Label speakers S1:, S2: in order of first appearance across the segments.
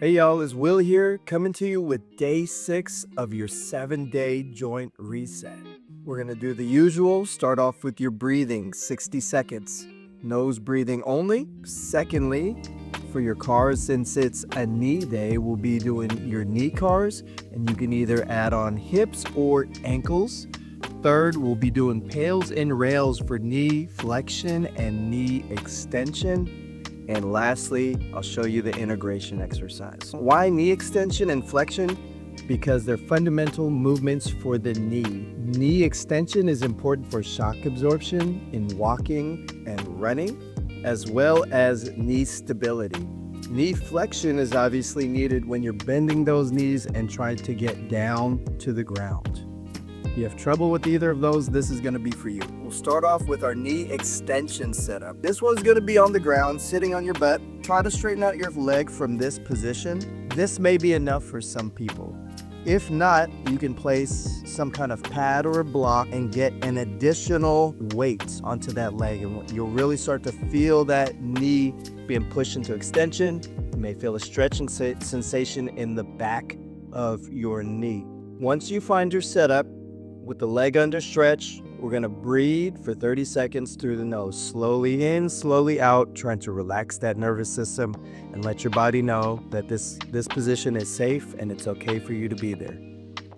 S1: Hey y'all, it's Will here, coming to you with day 6 of your 7-day joint reset. We're gonna do the usual. Start off with your breathing, 60 seconds. Nose breathing only. Secondly, for your cars, since it's a knee day, we'll be doing your knee cars, and you can either add on hips or ankles. Third, we'll be doing PAILS and rails for knee flexion and knee extension. And lastly, I'll show you the integration exercise. Why knee extension and flexion? Because they're fundamental movements for the knee. Knee extension is important for shock absorption in walking and running, as well as knee stability. Knee flexion is obviously needed when you're bending those knees and trying to get down to the ground. If you have trouble with either of those, this is going to be for you. We'll start off with our knee extension setup. This one's going to be on the ground, sitting on your butt. Try to straighten out your leg from this position. This may be enough for some people. If not, you can place some kind of pad or a block and get an additional weight onto that leg, and you'll really start to feel that knee being pushed into extension. You may feel a stretching sensation in the back of your knee. Once you find your setup, with the leg under stretch, we're gonna breathe for 30 seconds through the nose. Slowly in, slowly out, trying to relax that nervous system and let your body know that this position is safe and it's okay for you to be there.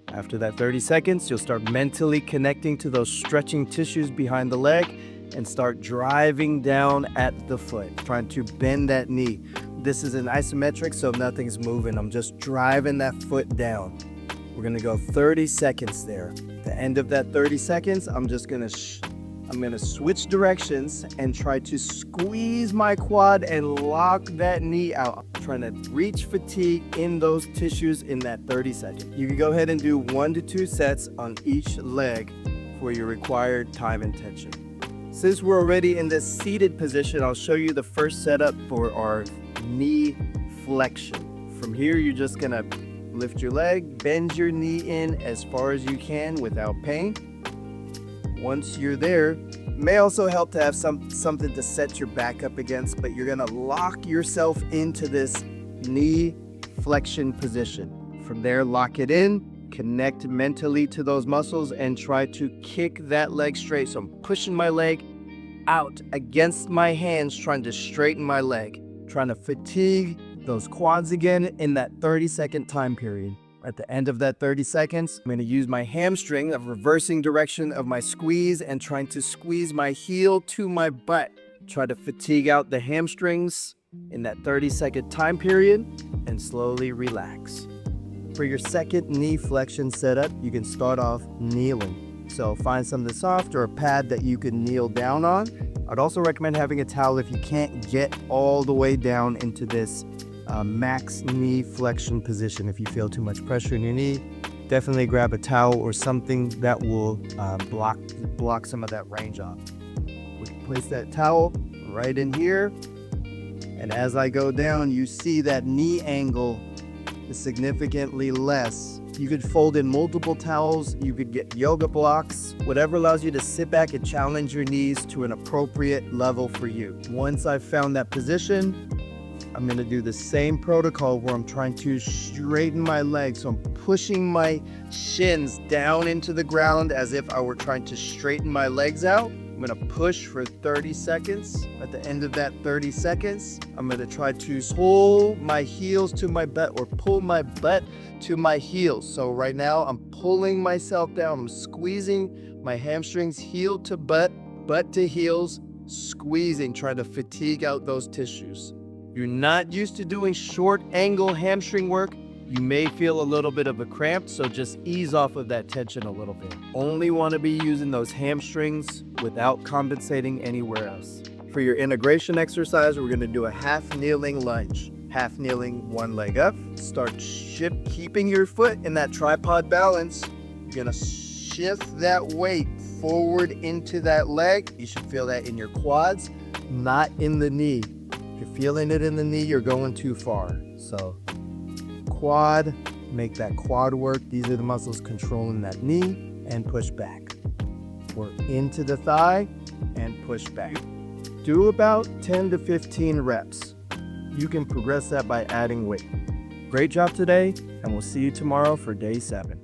S1: After that 30 seconds, you'll start mentally connecting to those stretching tissues behind the leg and start driving down at the foot, trying to bend that knee. This is an isometric, so nothing's moving. I'm just driving that foot down. We're gonna go 30 seconds there. At the end of that 30 seconds, I'm gonna switch directions and try to squeeze my quad and lock that knee out. I'm trying to reach fatigue in those tissues in that 30 seconds. You can go ahead and do 1 to 2 sets on each leg for your required time and tension. Since we're already in this seated position, I'll show you the first setup for our knee flexion. From here, you're just gonna lift your leg, bend your knee in as far as you can without pain. Once you're there, it may also help to have something to set your back up against, but you're gonna lock yourself into this knee flexion position. From there, lock it in, connect mentally to those muscles, and try to kick that leg straight. So I'm pushing my leg out against my hands, trying to straighten my leg, trying to fatigue those quads again in that 30-second time period. At the end of that 30 seconds, I'm going to use my hamstring of reversing direction of my squeeze and trying to squeeze my heel to my butt. Try to fatigue out the hamstrings in that 30-second time period and slowly relax. For your second knee flexion setup, you can start off kneeling. So find something soft or a pad that you can kneel down on. I'd also recommend having a towel if you can't get all the way down into this max knee flexion position. If you feel too much pressure in your knee, definitely grab a towel or something that will block some of that range off. We can place that towel right in here, and as I go down, you see that knee angle is significantly less. You could fold in multiple towels, you could get yoga blocks, whatever allows you to sit back and challenge your knees to an appropriate level for you. Once I've found that position, I'm gonna do the same protocol where I'm trying to straighten my legs. So I'm pushing my shins down into the ground as if I were trying to straighten my legs out. I'm gonna push for 30 seconds. At the end of that 30 seconds, I'm gonna try to pull my heels to my butt or pull my butt to my heels. So right now I'm pulling myself down. I'm squeezing my hamstrings, heel to butt, butt to heels, squeezing, trying to fatigue out those tissues. If you're not used to doing short angle hamstring work, you may feel a little bit of a cramp, so just ease off of that tension a little bit. Only want to be using those hamstrings without compensating anywhere else. For your integration exercise, we're going to do a half kneeling lunge. Half kneeling, one leg up. Start keeping your foot in that tripod balance. You're going to shift that weight forward into that leg. You should feel that in your quads, not in the knee. If you're feeling it in the knee, you're going too far. So quad, make that quad work. These are the muscles controlling that knee, and push back. Work into the thigh and push back. Do about 10 to 15 reps. You can progress that by adding weight. Great job today, and we'll see you tomorrow for day 7.